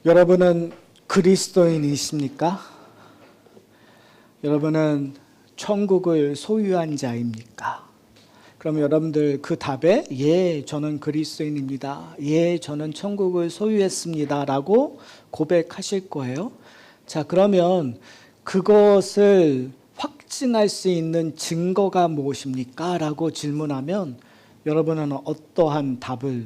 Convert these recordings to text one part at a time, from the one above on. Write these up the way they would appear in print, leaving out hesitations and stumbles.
여러분은 그리스도인이십니까? 여러분은 천국을 소유한 자입니까? 그럼 여러분들 그 답에 예, 저는 그리스도인입니다. 예, 저는 천국을 소유했습니다. 라고 고백하실 거예요. 자, 그러면 그것을 확증할 수 있는 증거가 무엇입니까? 라고 질문하면 여러분은 어떠한 답을,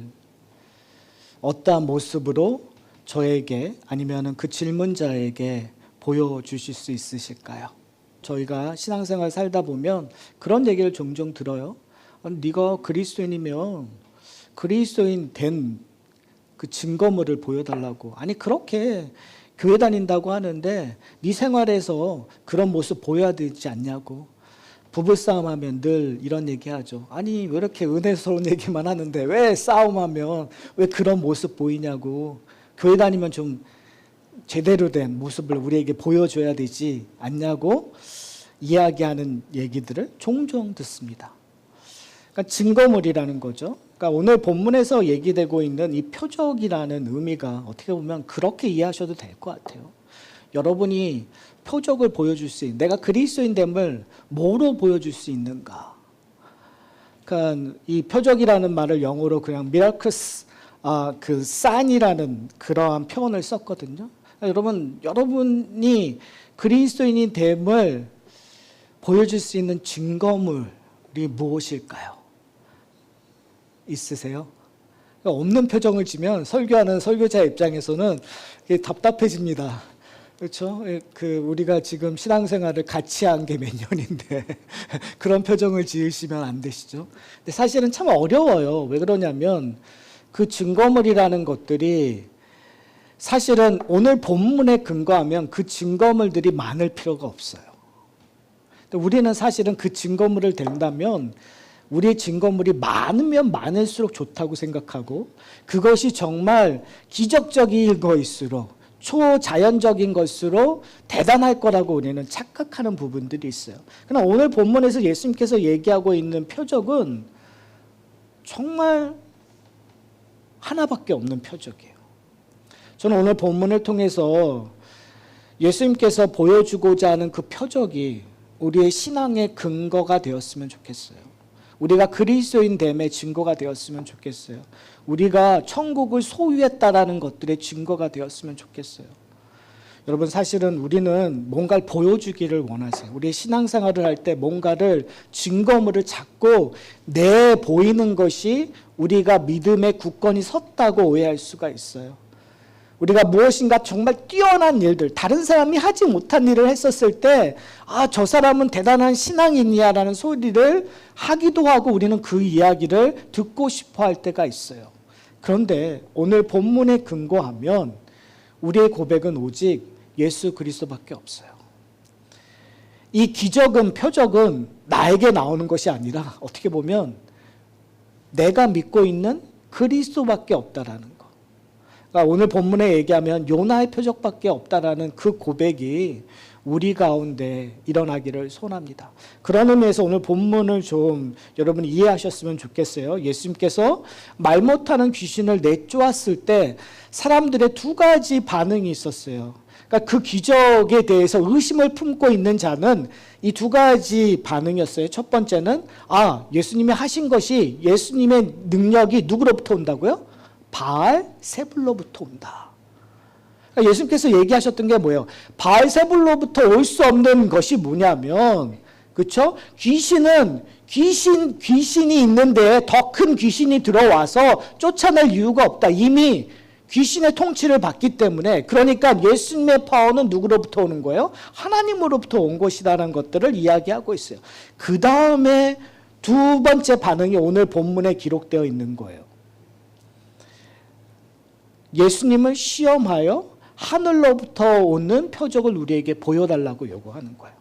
어떠한 모습으로 저에게 아니면 그 질문자에게 보여주실 수 있으실까요? 저희가 신앙생활 살다 보면 그런 얘기를 종종 들어요. 네가 그리스도인이면 그리스도인 된 그 증거물을 보여달라고. 아니 그렇게 교회 다닌다고 하는데 네 생활에서 그런 모습 보여야 되지 않냐고. 부부싸움하면 늘 이런 얘기하죠. 아니 왜 이렇게 은혜스러운 얘기만 하는데 왜 싸움하면 왜 그런 모습 보이냐고. 교회 다니면 좀 제대로 된 모습을 우리에게 보여줘야 되지 않냐고 이야기하는 얘기들을 종종 듣습니다. 그러니까 증거물이라는 거죠. 그러니까 오늘 본문에서 얘기되고 있는 이 표적이라는 의미가 어떻게 보면 그렇게 이해하셔도 될 것 같아요. 여러분이 표적을 보여줄 수 있는, 내가 그리스도인됨을 뭐로 보여줄 수 있는가? 그러니까 이 표적이라는 말을 영어로 그냥 miracles, 그 sign이라는 그러한 표현을 썼거든요. 그러니까 여러분이 그리스도인이 됨을 보여줄 수 있는 증거물이 무엇일까요? 있으세요? 없는 표정을 지면 설교하는 설교자 입장에서는 답답해집니다. 그렇죠? 우리가 지금 신앙생활을 같이 한 게 몇 년인데 그런 표정을 지으시면 안 되시죠? 근데 사실은 참 어려워요. 왜 그러냐면 그 증거물이라는 것들이 사실은 오늘 본문에 근거하면 그 증거물들이 많을 필요가 없어요. 우리는 사실은 그 증거물을 댄다면 우리의 증거물이 많으면 많을수록 좋다고 생각하고 그것이 정말 기적적인 것일수록 초자연적인 것으로 대단할 거라고 우리는 착각하는 부분들이 있어요. 그러나 오늘 본문에서 예수님께서 얘기하고 있는 표적은 정말 하나밖에 없는 표적이에요. 저는 오늘 본문을 통해서 예수님께서 보여주고자 하는 그 표적이 우리의 신앙의 근거가 되었으면 좋겠어요. 우리가 그리스도인 됨의 증거가 되었으면 좋겠어요. 우리가 천국을 소유했다라는 것들의 증거가 되었으면 좋겠어요. 여러분 사실은 우리는 뭔가를 보여주기를 원하세요. 우리의 신앙생활을 할 때 뭔가를 증거물을 자꾸 내보이는 것이 우리가 믿음의 굳건히 섰다고 오해할 수가 있어요. 우리가 무엇인가 정말 뛰어난 일들, 다른 사람이 하지 못한 일을 했었을 때 저 사람은 대단한 신앙인이야라는 소리를 하기도 하고 우리는 그 이야기를 듣고 싶어 할 때가 있어요. 그런데 오늘 본문에 근거하면 우리의 고백은 오직 예수 그리스도밖에 없어요. 이 기적은, 표적은 나에게 나오는 것이 아니라 어떻게 보면 내가 믿고 있는 그리스도밖에 없다라는 거. 그러니까 오늘 본문에 얘기하면 요나의 표적밖에 없다라는 그 고백이 우리 가운데 일어나기를 소원합니다. 그런 의미에서 오늘 본문을 좀 여러분이 이해하셨으면 좋겠어요. 예수님께서 말 못하는 귀신을 내쫓았을 때 사람들의 두 가지 반응이 있었어요. 그러니까 그 기적에 대해서 의심을 품고 있는 자는 이 두 가지 반응이었어요. 첫 번째는 예수님이 하신 것이 예수님의 능력이 누구로부터 온다고요? 바알세불로부터 온다. 그러니까 예수님께서 얘기하셨던 게 뭐예요? 바알세불로부터 올 수 없는 것이 뭐냐면, 그렇죠? 귀신이 있는데 더 큰 귀신이 들어와서 쫓아낼 이유가 없다. 이미 귀신의 통치를 받기 때문에. 그러니까 예수님의 파워는 누구로부터 오는 거예요? 하나님으로부터 온 것이다라는 것들을 이야기하고 있어요. 그 다음에 두 번째 반응이 오늘 본문에 기록되어 있는 거예요. 예수님을 시험하여 하늘로부터 오는 표적을 우리에게 보여달라고 요구하는 거예요.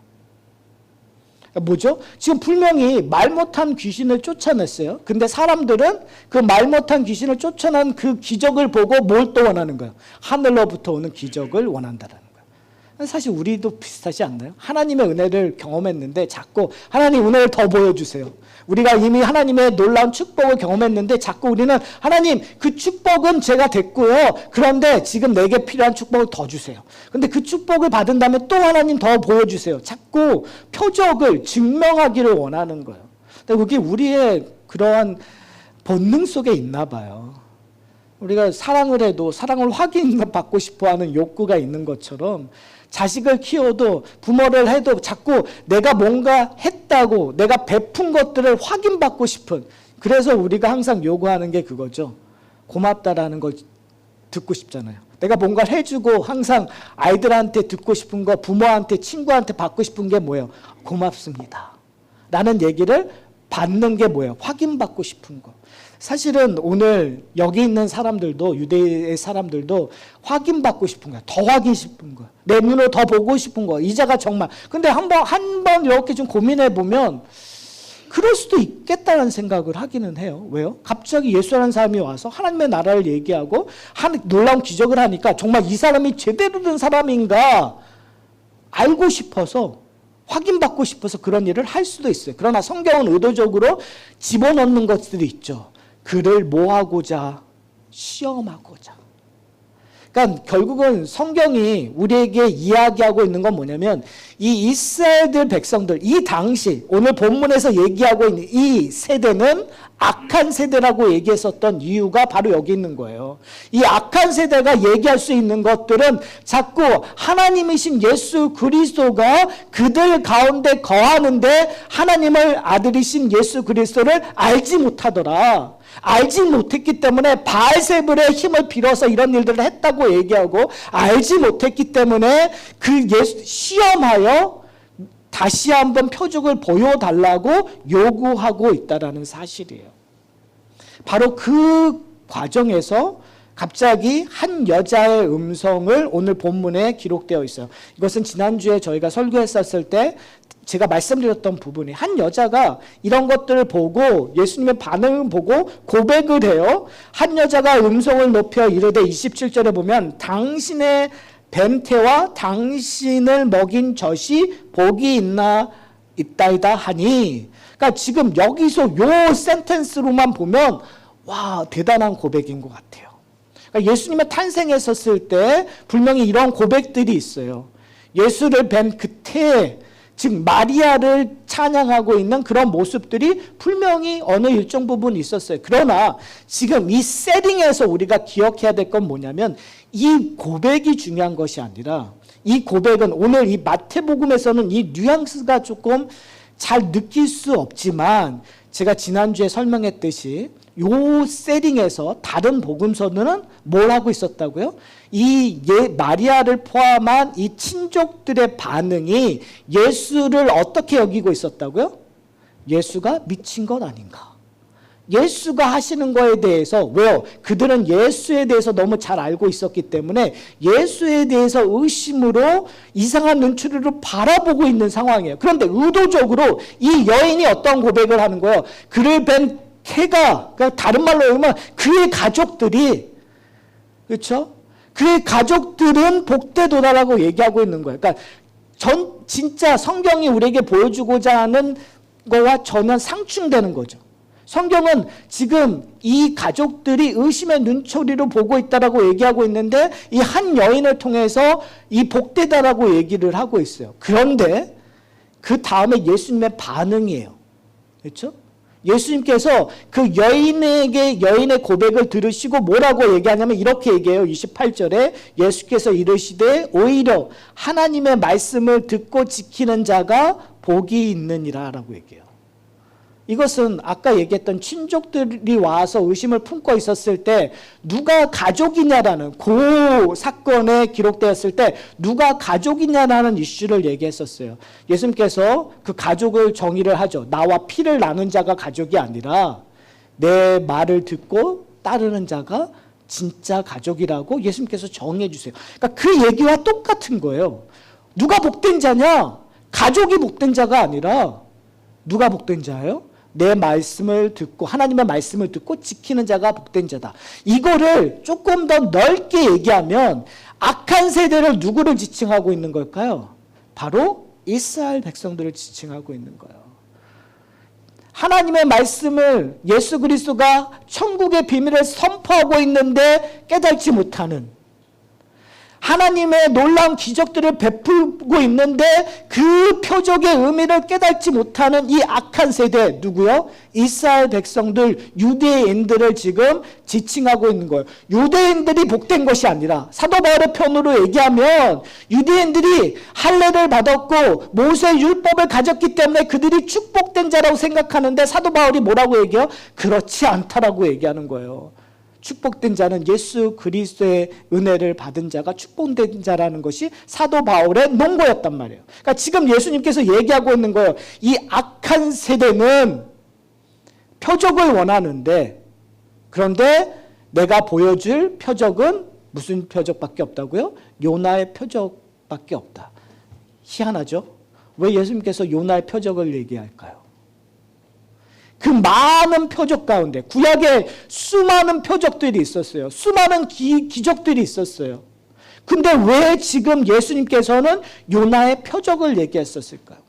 뭐죠? 지금 분명히 말 못한 귀신을 쫓아냈어요. 근데 사람들은 그 말 못한 귀신을 쫓아낸 그 기적을 보고 뭘 또 원하는 거예요? 하늘로부터 오는 기적을 원한다는 거예요. 사실 우리도 비슷하지 않나요? 하나님의 은혜를 경험했는데 자꾸 하나님 은혜를 더 보여주세요. 우리가 이미 하나님의 놀라운 축복을 경험했는데 자꾸 우리는 하나님 그 축복은 제가 됐고요. 그런데 지금 내게 필요한 축복을 더 주세요. 근데 그 축복을 받은 다음에 또 하나님 더 보여주세요. 자꾸 표적을 증명하기를 원하는 거예요. 근데 그게 우리의 그러한 본능 속에 있나 봐요. 우리가 사랑을 해도 사랑을 확인받고 싶어하는 욕구가 있는 것처럼 자식을 키워도 부모를 해도 자꾸 내가 뭔가 했다고 내가 베푼 것들을 확인받고 싶은, 그래서 우리가 항상 요구하는 게 그거죠. 고맙다라는 걸 듣고 싶잖아요. 내가 뭔가를 해주고 항상 아이들한테 듣고 싶은 거, 부모한테 친구한테 받고 싶은 게 뭐예요? 고맙습니다 라는 얘기를 받는 게 뭐예요? 확인받고 싶은 거. 사실은 오늘 여기 있는 사람들도, 유대의 사람들도 확인받고 싶은 거야. 더 확인 싶은 거야. 내 눈으로 더 보고 싶은 거야. 이자가 정말. 근데 한 번 이렇게 좀 고민해 보면 그럴 수도 있겠다는 생각을 하기는 해요. 왜요? 갑자기 예수라는 사람이 와서 하나님의 나라를 얘기하고 놀라운 기적을 하니까 정말 이 사람이 제대로 된 사람인가 알고 싶어서, 확인받고 싶어서 그런 일을 할 수도 있어요. 그러나 성경은 의도적으로 집어넣는 것들이 있죠. 그를 뭐하고자? 시험하고자. 그러니까 결국은 성경이 우리에게 이야기하고 있는 건 뭐냐면 이 이스라엘 백성들, 이 당시 오늘 본문에서 얘기하고 있는 이 세대는 악한 세대라고 얘기했었던 이유가 바로 여기 있는 거예요. 이 악한 세대가 얘기할 수 있는 것들은 자꾸 하나님이신 예수 그리스도가 그들 가운데 거하는데 하나님을 아들이신 예수 그리스도를 알지 못하더라. 알지 못했기 때문에 바알세불의 힘을 빌어서 이런 일들을 했다고 얘기하고, 알지 못했기 때문에 그 예수 시험하여 다시 한번 표적을 보여달라고 요구하고 있다는 사실이에요. 바로 그 과정에서 갑자기 한 여자의 음성을 오늘 본문에 기록되어 있어요. 이것은 지난주에 저희가 설교했었을 때 제가 말씀드렸던 부분이, 한 여자가 이런 것들을 보고 예수님의 반응을 보고 고백을 해요. 한 여자가 음성을 높여 이르되 27절에 보면 당신의 뱀태와 당신을 먹인 젖이 복이 있다이다 하니, 그러니까 지금 여기서 요 센텐스로만 보면 와, 대단한 고백인 것 같아요. 그러니까 예수님의 탄생했었을 때 분명히 이런 고백들이 있어요. 예수를 뵌 그 태, 즉 마리아를 찬양하고 있는 그런 모습들이 분명히 어느 일정 부분 있었어요. 그러나 지금 이 세팅에서 우리가 기억해야 될 건 뭐냐면 이 고백이 중요한 것이 아니라, 이 고백은 오늘 이 마태복음에서는 이 뉘앙스가 조금 잘 느낄 수 없지만 제가 지난주에 설명했듯이 요 세팅에서 다른 복음서는 뭘 하고 있었다고요? 이 마리아를 포함한 이 친족들의 반응이 예수를 어떻게 여기고 있었다고요? 예수가 미친 것 아닌가? 예수가 하시는 거에 대해서, 왜요? 그들은 예수에 대해서 너무 잘 알고 있었기 때문에 예수에 대해서 의심으로 이상한 눈초리로 바라보고 있는 상황이에요. 그런데 의도적으로 이 여인이 어떤 고백을 하는 거예요? 그를 뵌 캐가, 그러니까 다른 말로 하면 그의 가족들이, 그렇죠? 그의 가족들은 복되도다라고 얘기하고 있는 거예요. 그러니까 진짜 성경이 우리에게 보여주고자 하는 거와 전혀 상충되는 거죠. 성경은 지금 이 가족들이 의심의 눈초리로 보고 있다라고 얘기하고 있는데 이 한 여인을 통해서 이 복되다라고 얘기를 하고 있어요. 그런데 그 다음에 예수님의 반응이에요. 그렇죠? 예수님께서 그 여인의 고백을 들으시고 뭐라고 얘기하냐면 이렇게 얘기해요. 28절에 예수께서 이르시되 오히려 하나님의 말씀을 듣고 지키는 자가 복이 있느니라 라고 얘기해요. 이것은 아까 얘기했던 친족들이 와서 의심을 품고 있었을 때 누가 가족이냐라는 그 사건에 기록되었을 때 누가 가족이냐라는 이슈를 얘기했었어요. 예수님께서 그 가족을 정의를 하죠. 나와 피를 나눈 자가 가족이 아니라 내 말을 듣고 따르는 자가 진짜 가족이라고 예수님께서 정의해 주세요. 그러니까 그 얘기와 똑같은 거예요. 누가 복된 자냐? 가족이 복된 자가 아니라 누가 복된 자예요? 내 말씀을 듣고 하나님의 말씀을 듣고 지키는 자가 복된 자다. 이거를 조금 더 넓게 얘기하면 악한 세대를 누구를 지칭하고 있는 걸까요? 바로 이스라엘 백성들을 지칭하고 있는 거예요. 하나님의 말씀을 예수 그리스도가 천국의 비밀을 선포하고 있는데 깨닫지 못하는, 하나님의 놀라운 기적들을 베풀고 있는데 그 표적의 의미를 깨닫지 못하는 이 악한 세대, 누구요? 이스라엘 백성들, 유대인들을 지금 지칭하고 있는 거예요. 유대인들이 복된 것이 아니라, 사도 바울의 편으로 얘기하면 유대인들이 할례를 받았고 모세 율법을 가졌기 때문에 그들이 축복된 자라고 생각하는데, 사도 바울이 뭐라고 얘기해요? 그렇지 않다라고 얘기하는 거예요. 축복된 자는 예수 그리스도의 은혜를 받은 자가 축복된 자라는 것이 사도 바울의 논거였단 말이에요. 그러니까 지금 예수님께서 얘기하고 있는 거예요. 이 악한 세대는 표적을 원하는데, 그런데 내가 보여줄 표적은 무슨 표적밖에 없다고요? 요나의 표적밖에 없다. 희한하죠? 왜 예수님께서 요나의 표적을 얘기할까요? 그 많은 표적 가운데, 구약에 수많은 표적들이 있었어요. 수많은 기적들이 있었어요. 근데 왜 지금 예수님께서는 요나의 표적을 얘기했었을까요?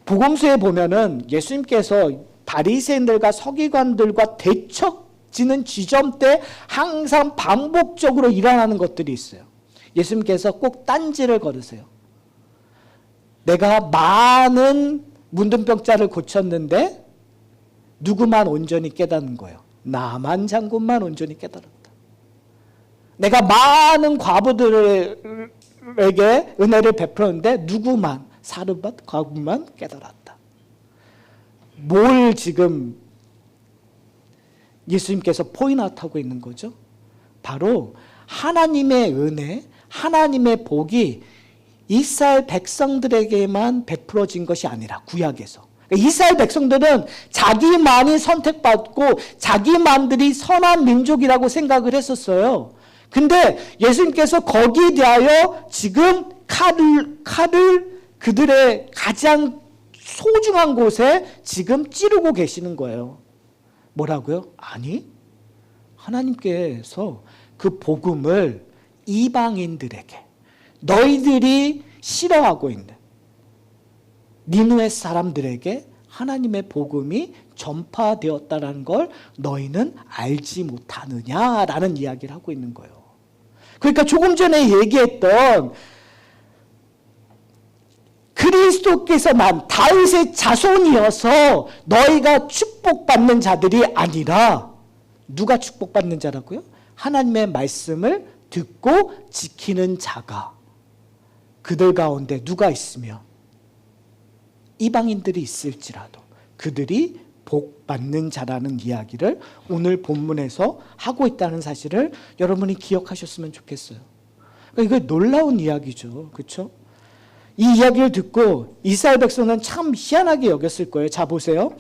복음서에 보면은 예수님께서 바리새인들과 서기관들과 대척지는 지점 때 항상 반복적으로 일어나는 것들이 있어요. 예수님께서 꼭 딴지를 걸으세요. 내가 많은 문둥병자를 고쳤는데 누구만 온전히 깨닫는 거예요? 나만 장군만 온전히 깨달았다. 내가 많은 과부들에게 은혜를 베풀었는데 누구만, 사르밧 과부만 깨달았다. 뭘 지금 예수님께서 포인트하고 있는 거죠? 바로 하나님의 은혜, 하나님의 복이 이스라엘 백성들에게만 베풀어진 것이 아니라, 구약에서 이스라엘 백성들은 자기만이 선택받고 자기만들이 선한 민족이라고 생각을 했었어요. 근데 예수님께서 거기에 대하여 지금 칼을 그들의 가장 소중한 곳에 지금 찌르고 계시는 거예요. 뭐라고요? 아니, 하나님께서 그 복음을 이방인들에게, 너희들이 싫어하고 있는 니느웨 사람들에게 하나님의 복음이 전파되었다는 걸 너희는 알지 못하느냐라는 이야기를 하고 있는 거예요. 그러니까 조금 전에 얘기했던 그리스도께서만 다윗의 자손이어서 너희가 축복받는 자들이 아니라, 누가 축복받는 자라고요? 하나님의 말씀을 듣고 지키는 자가, 그들 가운데 누가 있으며 이방인들이 있을지라도 그들이 복 받는 자라는 이야기를 오늘 본문에서 하고 있다는 사실을 여러분이 기억하셨으면 좋겠어요. 그러니까 이거 놀라운 이야기죠. 그렇죠? 이 이야기를 듣고 이스라엘 백성은 참 희한하게 여겼을 거예요. 자, 보세요.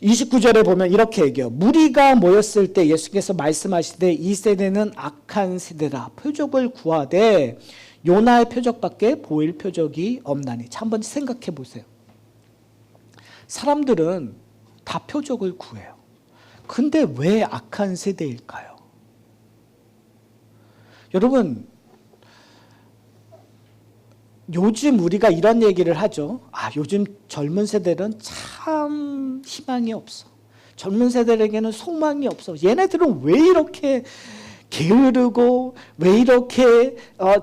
29절에 보면 이렇게 얘기해요. 무리가 모였을 때 예수께서 말씀하시되 이 세대는 악한 세대라. 표적을 구하되 요나의 표적밖에 보일 표적이 없나니. 자, 한번 생각해 보세요. 사람들은 다 표적을 구해요. 근데 왜 악한 세대일까요? 여러분, 요즘 우리가 이런 얘기를 하죠. 요즘 젊은 세대는 참 희망이 없어. 젊은 세대에게는 소망이 없어. 얘네들은 왜 이렇게 게으르고 왜 이렇게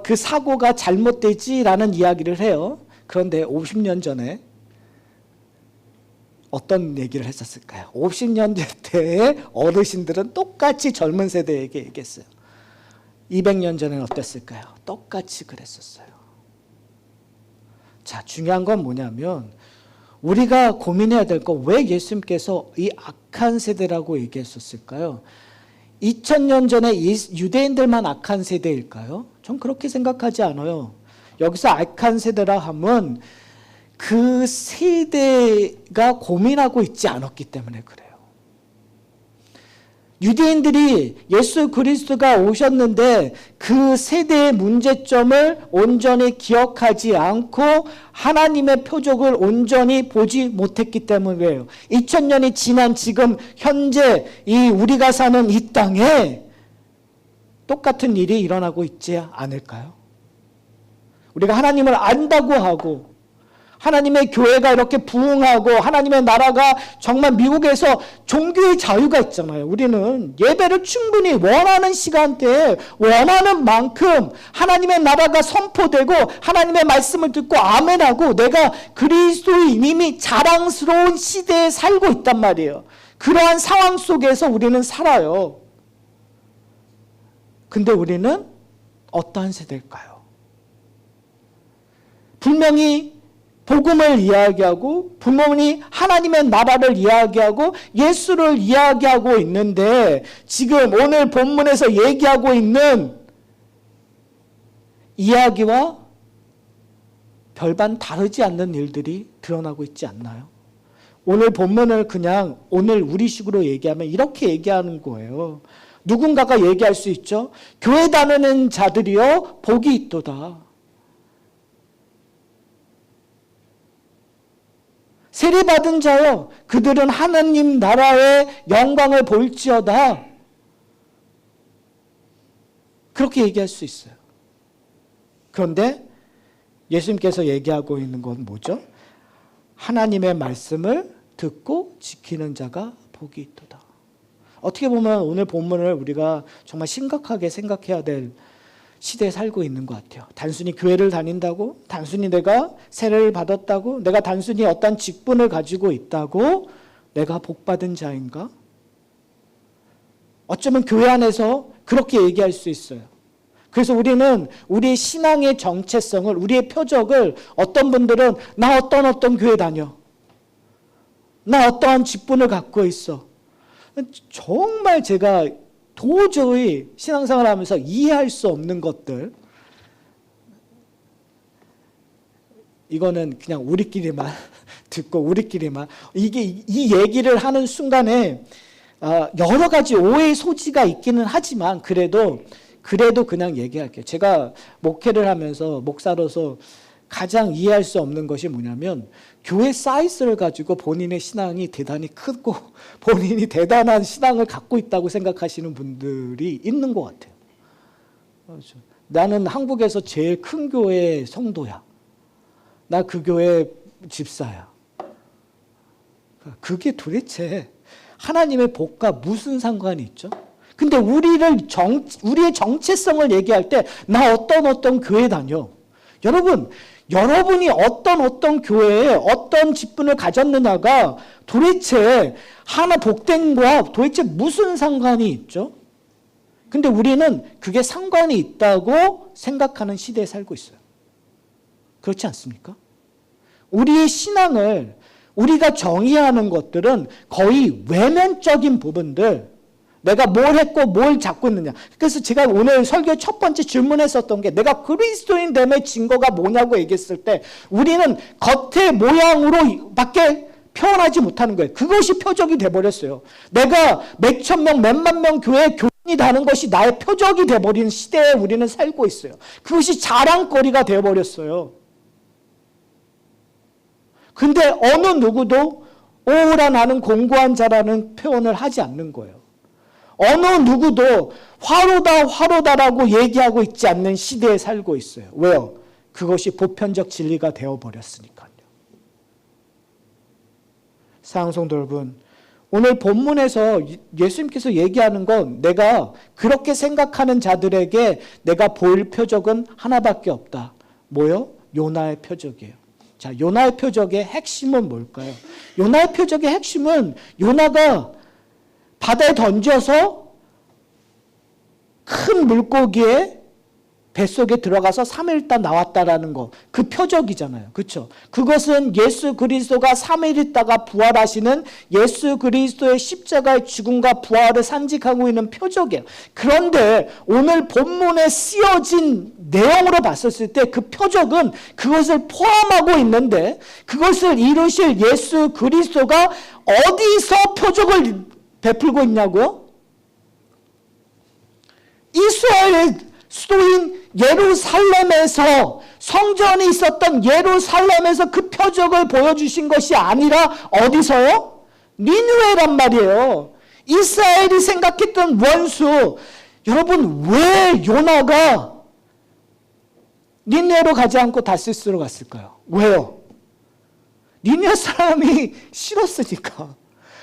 그 사고가 잘못되지라는 이야기를 해요. 그런데 50년 전에 어떤 얘기를 했었을까요? 50년 대의 어르신들은 똑같이 젊은 세대에게 얘기했어요. 200년 전에는 어땠을까요? 똑같이 그랬었어요. 자, 중요한 건 뭐냐면 우리가 고민해야 될 거, 왜 예수님께서 이 악한 세대라고 얘기했었을까요? 2000년 전에 유대인들만 악한 세대일까요? 전 그렇게 생각하지 않아요. 여기서 악한 세대라 함은 그 세대가 고민하고 있지 않았기 때문에 그래요. 유대인들이 예수 그리스도가 오셨는데 그 세대의 문제점을 온전히 기억하지 않고 하나님의 표적을 온전히 보지 못했기 때문이에요. 2000년이 지난 지금 현재 이 우리가 사는 이 땅에 똑같은 일이 일어나고 있지 않을까요? 우리가 하나님을 안다고 하고 하나님의 교회가 이렇게 부흥하고 하나님의 나라가 정말 미국에서 종교의 자유가 있잖아요. 우리는 예배를 충분히 원하는 시간대에 원하는 만큼 하나님의 나라가 선포되고 하나님의 말씀을 듣고 아멘하고 내가 그리스도인임이 자랑스러운 시대에 살고 있단 말이에요. 그러한 상황 속에서 우리는 살아요. 근데 우리는 어떠한 세대일까요? 분명히 복음을 이야기하고 분명히 하나님의 나라를 이야기하고 예수를 이야기하고 있는데 지금 오늘 본문에서 얘기하고 있는 이야기와 별반 다르지 않는 일들이 드러나고 있지 않나요? 오늘 본문을 그냥 오늘 우리식으로 얘기하면 이렇게 얘기하는 거예요. 누군가가 얘기할 수 있죠. 교회 다니는 자들이여 복이 있도다. 세례받은 자여 그들은 하나님 나라의 영광을 볼지어다. 그렇게 얘기할 수 있어요. 그런데 예수님께서 얘기하고 있는 건 뭐죠? 하나님의 말씀을 듣고 지키는 자가 복이 있도다. 어떻게 보면 오늘 본문을 우리가 정말 심각하게 생각해야 될 시대에 살고 있는 것 같아요. 단순히 교회를 다닌다고, 단순히 내가 세례를 받았다고, 내가 단순히 어떤 직분을 가지고 있다고 내가 복받은 자인가? 어쩌면 교회 안에서 그렇게 얘기할 수 있어요. 그래서 우리는 우리의 신앙의 정체성을, 우리의 표적을 어떤 분들은 나 어떤 교회 다녀. 나 어떠한 직분을 갖고 있어. 정말 제가 도저히 신앙생활을 하면서 이해할 수 없는 것들, 이거는 그냥 우리끼리만 듣고 우리끼리만 이 얘기를 하는 순간에 여러 가지 오해의 소지가 있기는 하지만 그래도 그냥 얘기할게요. 제가 목회를 하면서 목사로서 가장 이해할 수 없는 것이 뭐냐면 교회 사이즈를 가지고 본인의 신앙이 대단히 크고 본인이 대단한 신앙을 갖고 있다고 생각하시는 분들이 있는 것 같아요. 그렇죠. 나는 한국에서 제일 큰 교회 성도야. 나 그 교회 집사야. 그게 도대체 하나님의 복과 무슨 상관이 있죠? 근데 우리의 정체성을 얘기할 때 나 어떤 교회 다녀. 여러분이 어떤 교회에 어떤 직분을 가졌느냐가 도대체 하나 복된과 도대체 무슨 상관이 있죠? 근데 우리는 그게 상관이 있다고 생각하는 시대에 살고 있어요. 그렇지 않습니까? 우리의 신앙을 우리가 정의하는 것들은 거의 외면적인 부분들, 내가 뭘 했고 뭘 잡고 있느냐. 그래서 제가 오늘 설교의 첫 번째 질문했었던 게 내가 그리스도인 됨의 증거가 뭐냐고 얘기했을 때 우리는 겉의 모양으로 밖에 표현하지 못하는 거예요. 그것이 표적이 돼버렸어요. 내가 몇천 명, 몇만 명 교회에 교인이 다는 것이 나의 표적이 돼버린 시대에 우리는 살고 있어요. 그것이 자랑거리가 되어버렸어요. 근데 어느 누구도 오라 나는 공고한 자라는 표현을 하지 않는 거예요. 어느 누구도 화로다라고 얘기하고 있지 않는 시대에 살고 있어요. 왜요? 그것이 보편적 진리가 되어버렸으니까요. 사랑하는 성도 여러분, 오늘 본문에서 예수님께서 얘기하는 건 내가 그렇게 생각하는 자들에게 내가 보일 표적은 하나밖에 없다. 뭐요? 요나의 표적이에요. 자, 요나의 표적의 핵심은 뭘까요? 요나의 표적의 핵심은 요나가 바다에 던져서 큰 물고기의 뱃속에 들어가서 3일 있다 나왔다라는 거. 그 표적이잖아요. 그렇죠? 그것은 예수 그리스도가 3일 있다가 부활하시는 예수 그리스도의 십자가의 죽음과 부활을 상징하고 있는 표적이에요. 그런데 오늘 본문에 쓰여진 내용으로 봤었을 때 그 표적은 그것을 포함하고 있는데 그것을 이루실 예수 그리스도가 어디서 표적을 베풀고 있냐고요? 이스라엘의 수도인 예루살렘에서, 성전이 있었던 예루살렘에서 그 표적을 보여주신 것이 아니라 어디서요? 니느웨란 말이에요. 이스라엘이 생각했던 원수. 여러분, 왜 요나가 니느웨로 가지 않고 다시스로 갔을까요? 왜요? 니느웨 사람이 싫었으니까.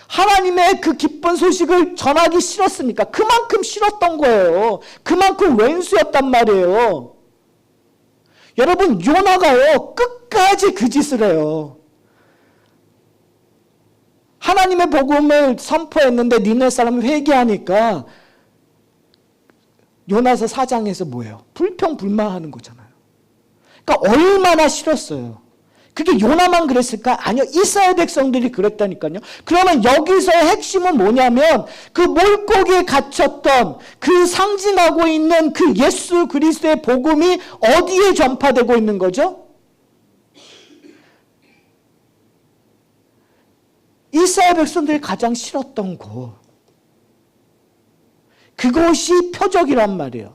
하나님의 그 기쁜 소식을 전하기 싫었으니까. 그만큼 싫었던 거예요. 그만큼 왼수였단 말이에요. 여러분, 요나가요, 끝까지 그 짓을 해요. 하나님의 복음을 선포했는데 니느웨 사람이 회개하니까 요나서 4장에서 뭐예요? 불평불만하는 거잖아요. 그러니까 얼마나 싫었어요. 그게 요나만 그랬을까? 아니요. 이스라엘 백성들이 그랬다니까요. 그러면 여기서의 핵심은 뭐냐면 그 몰골에 갇혔던 그 상징하고 있는 그 예수 그리스도의 복음이 어디에 전파되고 있는 거죠? 이스라엘 백성들이 가장 싫었던 곳. 그것이 표적이란 말이에요.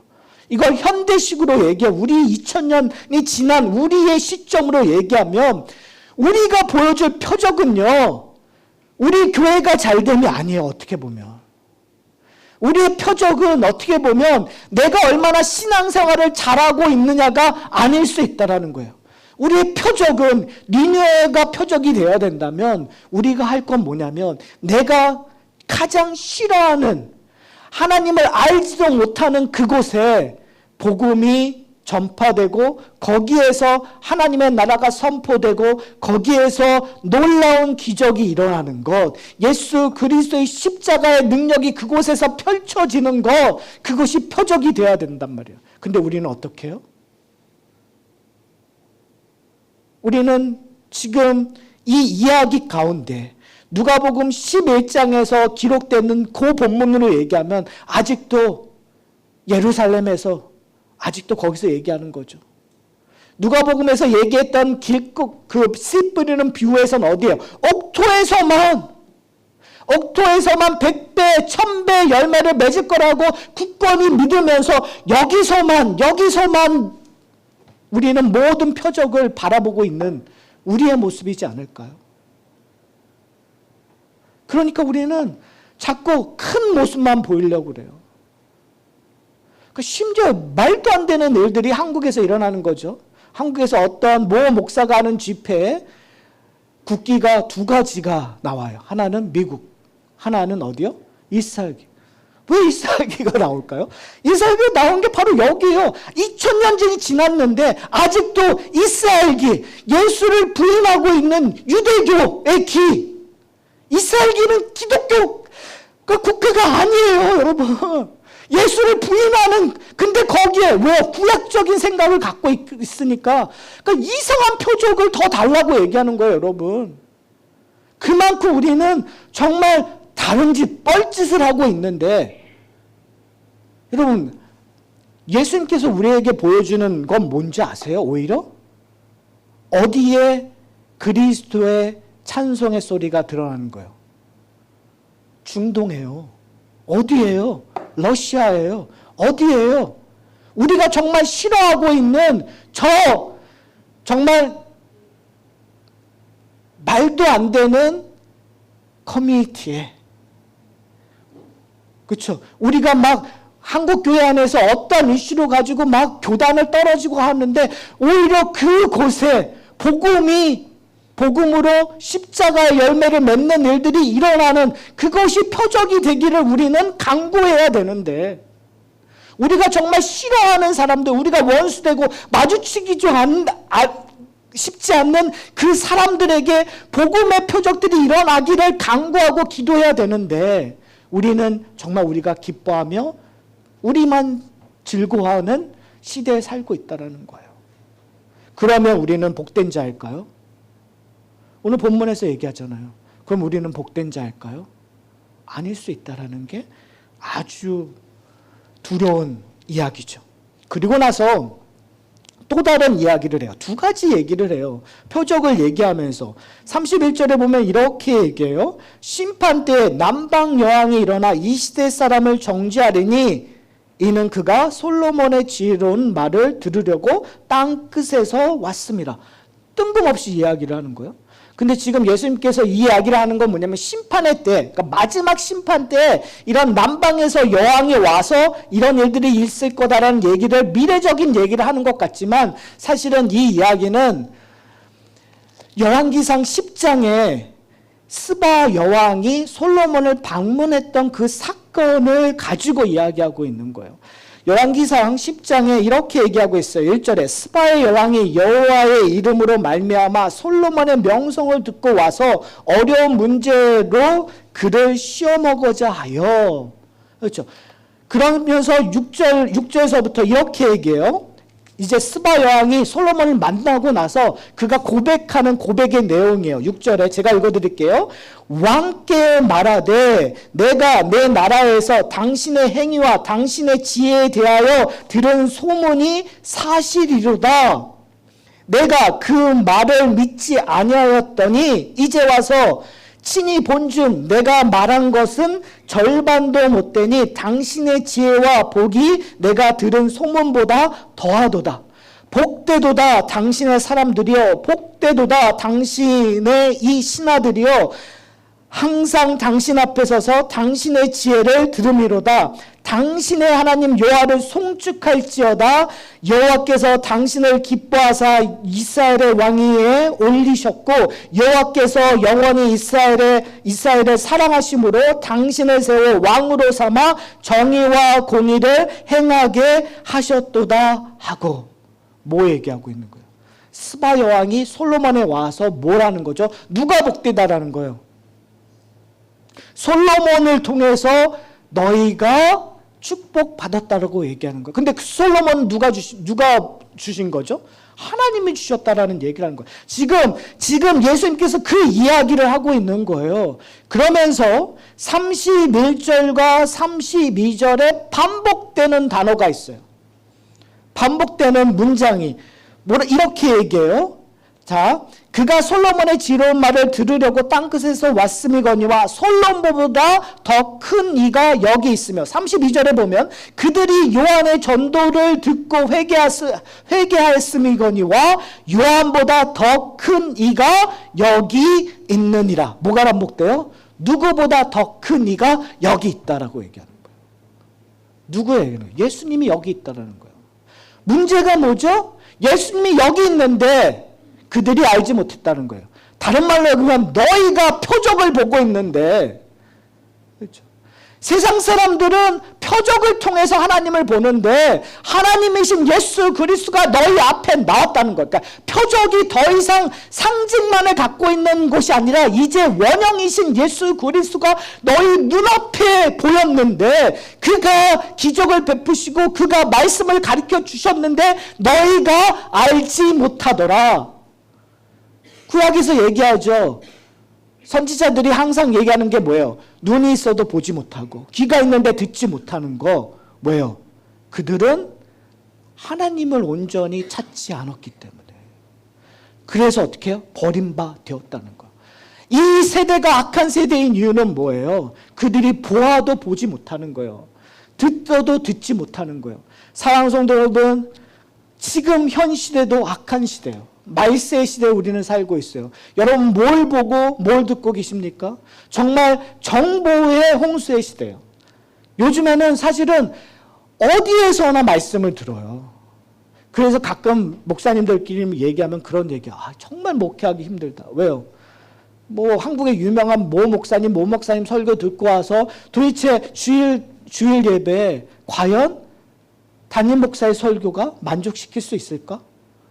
이걸 현대식으로 얘기해, 우리 2000년이 지난 우리의 시점으로 얘기하면 우리가 보여줄 표적은요, 우리 교회가 잘됨이 아니에요. 어떻게 보면 우리의 표적은 어떻게 보면 내가 얼마나 신앙생활을 잘하고 있느냐가 아닐 수 있다는 거예요. 우리의 표적은, 니느웨가 표적이 되어야 된다면 우리가 할 건 뭐냐면 내가 가장 싫어하는, 하나님을 알지도 못하는 그곳에 복음이 전파되고 거기에서 하나님의 나라가 선포되고 거기에서 놀라운 기적이 일어나는 것, 예수 그리스도의 십자가의 능력이 그곳에서 펼쳐지는 것, 그것이 표적이 되어야 된단 말이에요. 근데 우리는 어떻게 해요? 우리는 지금 이 이야기 가운데 누가복음 11장에서 기록되는 그 본문으로 얘기하면 아직도 예루살렘에서, 아직도 거기서 얘기하는 거죠. 누가복음에서 얘기했던 길고 그 씨 뿌리는 비유에서는 어디예요? 옥토에서만 100배, 1000배 열매를 맺을 거라고 굳건히 믿으면서 여기서만 우리는 모든 표적을 바라보고 있는 우리의 모습이지 않을까요? 그러니까 우리는 자꾸 큰 모습만 보이려고 그래요. 심지어 말도 안 되는 일들이 한국에서 일어나는 거죠. 한국에서 어떤 모 목사가 하는 집회에 국기가 2가지가 나와요. 하나는 미국, 하나는 어디요? 이스라엘기. 왜 이스라엘기가 나올까요? 이스라엘기가 나온 게 바로 여기예요. 2000년 전이 지났는데 아직도 이스라엘기, 예수를 부인하고 있는 유대교의 기, 이스라엘기는 기독교 국가가 아니에요, 여러분. 예수를 부인하는, 근데 거기에 왜 구약적인 생각을 갖고 있으니까 그러니까 이상한 표적을 더 달라고 얘기하는 거예요, 여러분. 그만큼 우리는 정말 다른 짓, 뻘짓을 하고 있는데, 여러분, 예수님께서 우리에게 보여주는 건 뭔지 아세요? 오히려 어디에 그리스도의 찬송의 소리가 드러나는 거예요? 중동이에요. 어디예요? 러시아예요. 어디예요? 우리가 정말 싫어하고 있는 저 정말 말도 안 되는 커뮤니티에, 그렇죠? 우리가 막 한국 교회 안에서 어떤 이슈로 가지고 막 교단을 떨어지고 하는데 오히려 그곳에 복음으로 십자가의 열매를 맺는 일들이 일어나는, 그것이 표적이 되기를 우리는 강구해야 되는데, 우리가 정말 싫어하는 사람들, 우리가 원수되고 마주치기 쉽지 않는 그 사람들에게 복음의 표적들이 일어나기를 강구하고 기도해야 되는데, 우리는 정말 우리가 기뻐하며 우리만 즐거워하는 시대에 살고 있다는 거예요. 그러면 우리는 복된 자일까요? 오늘 본문에서 얘기하잖아요. 그럼 우리는 복된 자일까요? 아닐 수 있다는 게 아주 두려운 이야기죠. 그리고 나서 또 다른 이야기를 해요. 2가지 얘기를 해요. 표적을 얘기하면서 31절에 보면 이렇게 얘기해요. 심판 때에 남방 여왕이 일어나 이 시대 사람을 정죄하리니 이는 그가 솔로몬의 지혜로운 말을 들으려고 땅끝에서 왔습니다. 뜬금없이 이야기를 하는 거예요. 근데 지금 예수님께서 이 이야기를 하는 건 뭐냐면 심판의 때, 그러니까 마지막 심판 때 이런 남방에서 여왕이 와서 이런 일들이 있을 거다라는 얘기를, 미래적인 얘기를 하는 것 같지만 사실은 이 이야기는 열왕기상 10장에 스바 여왕이 솔로몬을 방문했던 그 사건을 가지고 이야기하고 있는 거예요. 열왕기상 10장에 이렇게 얘기하고 있어요. 1절에 스바의 여왕이 여호와의 이름으로 말미암아 솔로몬의 명성을 듣고 와서 어려운 문제로 그를 시험하고자 하여. 그렇죠. 그러면서 6절에서부터 이렇게 얘기해요. 이제 스바 여왕이 솔로몬을 만나고 나서 그가 고백하는 고백의 내용이에요. 6절에 제가 읽어드릴게요. 왕께 말하되 내가 내 나라에서 당신의 행위와 당신의 지혜에 대하여 들은 소문이 사실이로다. 내가 그 말을 믿지 아니하였더니 이제 와서 친히 본즉 내가 말한 것은 절반도 못되니 당신의 지혜와 복이 내가 들은 소문보다 더하도다. 복되도다 당신의 사람들이여, 복되도다 당신의 이 신하들이여, 항상 당신 앞에 서서 당신의 지혜를 들음이로다. 당신의 하나님 여호와를 송축할지어다. 여호와께서 당신을 기뻐하사 이스라엘의 왕위에 올리셨고 여호와께서 영원히 이스라엘을 사랑하심으로 당신을 세워 왕으로 삼아 정의와 공의를 행하게 하셨도다 하고. 뭐 얘기하고 있는 거예요? 스바 여왕이 솔로몬에 와서 뭐라는 거죠? 누가 복되다라는 거예요? 솔로몬을 통해서 너희가 축복받았다라고 얘기하는 거예요. 근데 그 솔로몬은 누가 주신 거죠? 하나님이 주셨다라는 얘기를 하는 거예요. 지금 예수님께서 그 이야기를 하고 있는 거예요. 그러면서 31절과 32절에 반복되는 단어가 있어요. 반복되는 문장이 이렇게 얘기해요. 자, 그가 솔로몬의 지혜로운 말을 들으려고 땅끝에서 왔음이거니와 솔로몬보다 더 큰 이가 여기 있으며, 32절에 보면 그들이 요한의 전도를 듣고 회개하였음이거니와 요한보다 더 큰 이가 여기 있느니라. 뭐가 반복돼요? 누구보다 더 큰 이가 여기 있다라고 얘기하는 거예요. 누구예요? 예수님이 여기 있다라는 거예요. 문제가 뭐죠? 예수님이 여기 있는데 그들이 알지 못했다는 거예요. 다른 말로 그러면 너희가 표적을 보고 있는데, 그렇죠? 세상 사람들은 표적을 통해서 하나님을 보는데 하나님이신 예수 그리스도가 너희 앞에 나왔다는 거예요. 그러니까 표적이 더 이상 상징만을 갖고 있는 것이 아니라 이제 원형이신 예수 그리스도가 너희 눈앞에 보였는데, 그가 기적을 베푸시고 그가 말씀을 가르쳐 주셨는데 너희가 알지 못하더라. 구약에서 얘기하죠. 선지자들이 항상 얘기하는 게 뭐예요? 눈이 있어도 보지 못하고 귀가 있는데 듣지 못하는 거 뭐예요? 그들은 하나님을 온전히 찾지 않았기 때문에. 그래서 어떻게 해요? 버림바 되었다는 거예요. 이 세대가 악한 세대인 이유는 뭐예요? 그들이 보아도 보지 못하는 거예요. 듣어도 듣지 못하는 거예요. 사랑하는 성도 여러분, 지금 현 시대도 악한 시대예요. 말세의 시대에 우리는 살고 있어요. 여러분 뭘 보고 뭘 듣고 계십니까? 정말 정보의 홍수의 시대예요. 요즘에는 사실은 어디에서나 말씀을 들어요. 그래서 가끔 목사님들끼리 얘기하면 그런 얘기야. 정말 목회하기 힘들다. 왜요? 뭐 한국의 유명한 모 목사님 설교 듣고 와서 도대체 주일 예배에 과연 담임 목사의 설교가 만족시킬 수 있을까?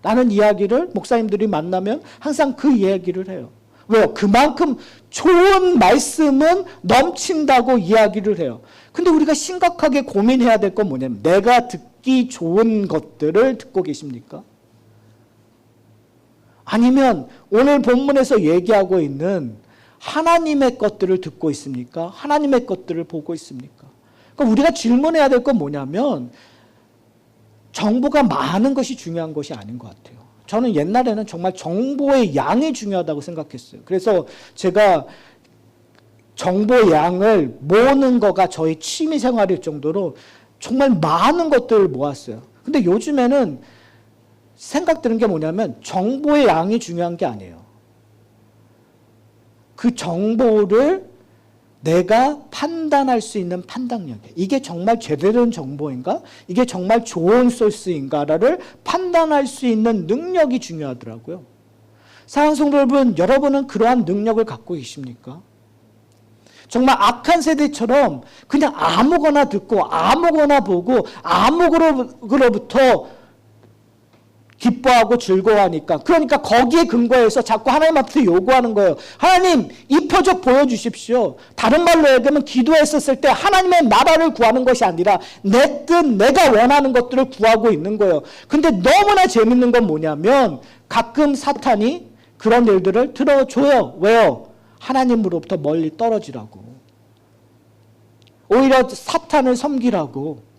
라는 이야기를 목사님들이 만나면 항상 그 이야기를 해요. 왜요? 그만큼 좋은 말씀은 넘친다고 이야기를 해요. 근데 우리가 심각하게 고민해야 될 건 뭐냐면, 내가 듣기 좋은 것들을 듣고 계십니까? 아니면 오늘 본문에서 얘기하고 있는 하나님의 것들을 듣고 있습니까? 하나님의 것들을 보고 있습니까? 그러니까 우리가 질문해야 될 건 뭐냐면, 정보가 많은 것이 중요한 것이 아닌 것 같아요. 저는 옛날에는 정말 정보의 양이 중요하다고 생각했어요. 그래서 제가 정보의 양을 모으는 거가 저희 취미 생활일 정도로 정말 많은 것들을 모았어요. 근데 요즘에는 생각드는 게 뭐냐면 정보의 양이 중요한 게 아니에요. 그 정보를 내가 판단할 수 있는 판단력, 이게 정말 제대로 된 정보인가? 이게 정말 좋은 소스인가를 판단할 수 있는 능력이 중요하더라고요. 사랑하는 성도 여러분, 여러분은 그러한 능력을 갖고 계십니까? 정말 악한 세대처럼 그냥 아무거나 듣고 아무거나 보고 아무거로부터 기뻐하고 즐거워하니까, 그러니까 거기에 근거해서 자꾸 하나님 앞에 요구하는 거예요. 하나님, 이 표적 보여주십시오. 다른 말로 얘기하면 기도했었을 때 하나님의 나라를 구하는 것이 아니라 내 뜻, 내가 원하는 것들을 구하고 있는 거예요. 근데 너무나 재밌는 건 뭐냐면 가끔 사탄이 그런 일들을 들어줘요. 왜요? 하나님으로부터 멀리 떨어지라고. 오히려 사탄을 섬기라고.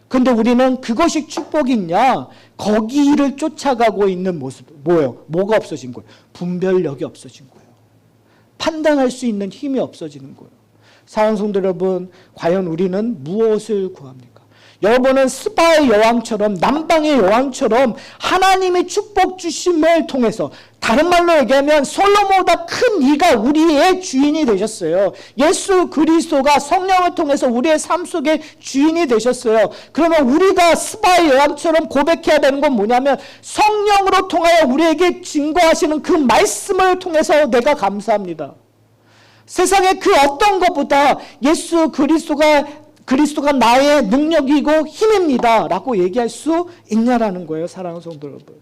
근데 우리는 그것이 축복이냐? 거기를 쫓아가고 있는 모습. 뭐예요? 뭐가 없어진 거예요? 분별력이 없어진 거예요. 판단할 수 있는 힘이 없어지는 거예요. 사랑하는 성도 여러분, 과연 우리는 무엇을 구합니까? 여러분은 스바의 여왕처럼, 남방의 여왕처럼 하나님의 축복 주심을 통해서, 다른 말로 얘기하면 솔로몬보다 큰 이가 우리의 주인이 되셨어요. 예수 그리스도가 성령을 통해서 우리의 삶 속에 주인이 되셨어요. 그러면 우리가 스바의 여왕처럼 고백해야 되는 건 뭐냐면 성령으로 통하여 우리에게 증거하시는 그 말씀을 통해서 내가 감사합니다. 세상의 그 어떤 것보다 예수 그리스도가 나의 능력이고 힘입니다 라고 얘기할 수 있냐라는 거예요. 사랑하는 성도 여러분,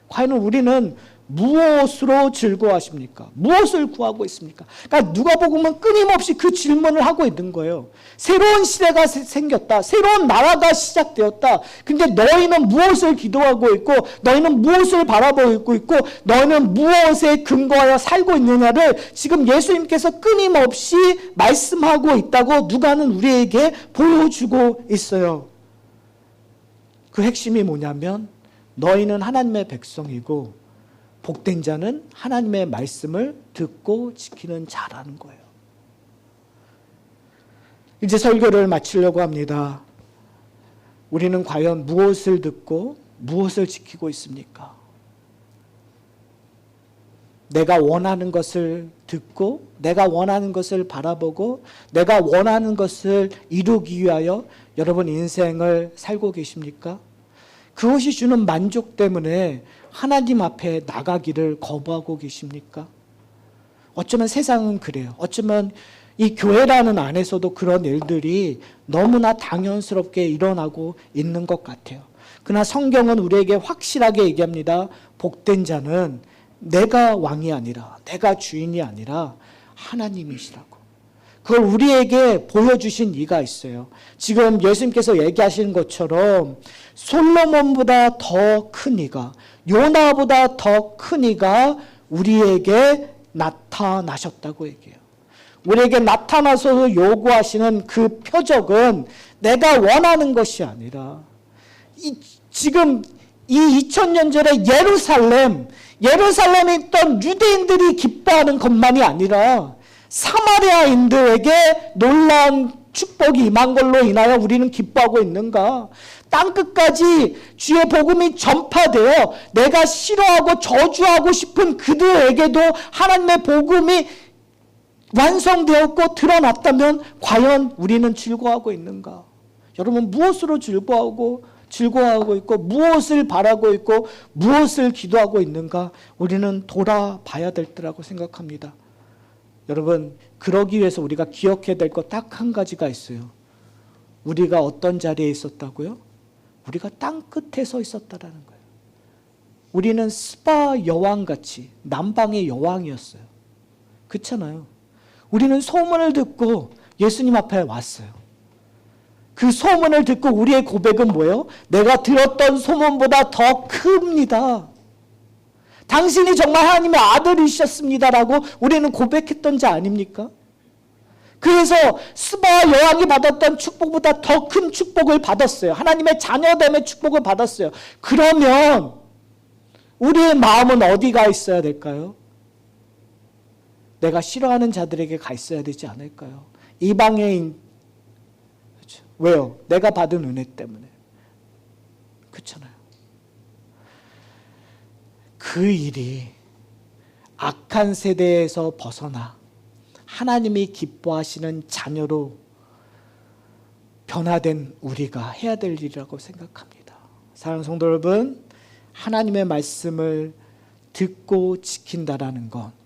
과연 우리는 무엇으로 즐거워하십니까? 무엇을 구하고 있습니까? 그러니까 누가복음은 끊임없이 그 질문을 하고 있는 거예요. 새로운 시대가 생겼다. 새로운 나라가 시작되었다. 근데 너희는 무엇을 기도하고 있고, 너희는 무엇을 바라보고 있고, 너희는 무엇에 근거하여 살고 있느냐를 지금 예수님께서 끊임없이 말씀하고 있다고 누가는 우리에게 보여주고 있어요. 그 핵심이 뭐냐면 너희는 하나님의 백성이고 복된 자는 하나님의 말씀을 듣고 지키는 자라는 거예요. 이제 설교를 마치려고 합니다. 우리는 과연 무엇을 듣고 무엇을 지키고 있습니까? 내가 원하는 것을 듣고 내가 원하는 것을 바라보고 내가 원하는 것을 이루기 위하여 여러분 인생을 살고 계십니까? 그것이 주는 만족 때문에 하나님 앞에 나가기를 거부하고 계십니까? 어쩌면 세상은 그래요. 어쩌면 이 교회라는 안에서도 그런 일들이 너무나 당연스럽게 일어나고 있는 것 같아요. 그러나 성경은 우리에게 확실하게 얘기합니다. 복된 자는 내가 왕이 아니라, 내가 주인이 아니라 하나님이시라고. 그걸 우리에게 보여주신 이가 있어요. 지금 예수님께서 얘기하시는 것처럼 솔로몬보다 더 큰 이가, 요나보다 더 큰 이가 우리에게 나타나셨다고 얘기해요. 우리에게 나타나서 요구하시는 그 표적은 내가 원하는 것이 아니라 지금 이 2000년 전에 예루살렘에 있던 유대인들이 기뻐하는 것만이 아니라 사마리아인들에게 놀라운 축복이 임한 걸로 인하여 우리는 기뻐하고 있는가? 땅끝까지 주의 복음이 전파되어 내가 싫어하고 저주하고 싶은 그들에게도 하나님의 복음이 완성되었고 드러났다면 과연 우리는 즐거워하고 있는가? 여러분, 무엇으로 즐거워하고 있고 무엇을 바라고 있고 무엇을 기도하고 있는가? 우리는 돌아봐야 될 때라고 생각합니다. 여러분, 그러기 위해서 우리가 기억해야 될 것 딱 한 가지가 있어요. 우리가 어떤 자리에 있었다고요? 우리가 땅끝에 서 있었다라는 거예요. 우리는 스바 여왕같이 남방의 여왕이었어요. 그렇잖아요. 우리는 소문을 듣고 예수님 앞에 왔어요. 그 소문을 듣고 우리의 고백은 뭐예요? 내가 들었던 소문보다 더 큽니다. 당신이 정말 하나님의 아들이셨습니다라고 우리는 고백했던 자 아닙니까? 그래서 스바 여왕이 받았던 축복보다 더 큰 축복을 받았어요. 하나님의 자녀됨의 축복을 받았어요. 그러면 우리의 마음은 어디가 있어야 될까요? 내가 싫어하는 자들에게 가 있어야 되지 않을까요? 이방인, 그렇죠. 왜요? 내가 받은 은혜 때문에. 그렇잖아요. 그 일이 악한 세대에서 벗어나 하나님이 기뻐하시는 자녀로 변화된 우리가 해야 될 일이라고 생각합니다. 사랑하는 성도 여러분, 하나님의 말씀을 듣고 지킨다라는 건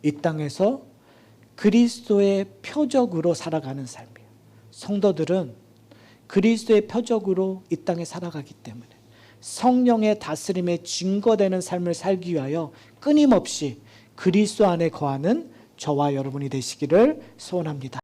이 땅에서 그리스도의 표적으로 살아가는 삶이에요. 성도들은 그리스도의 표적으로 이 땅에 살아가기 때문에 성령의 다스림에 증거되는 삶을 살기 위하여 끊임없이 그리스도 안에 거하는 저와 여러분이 되시기를 소원합니다.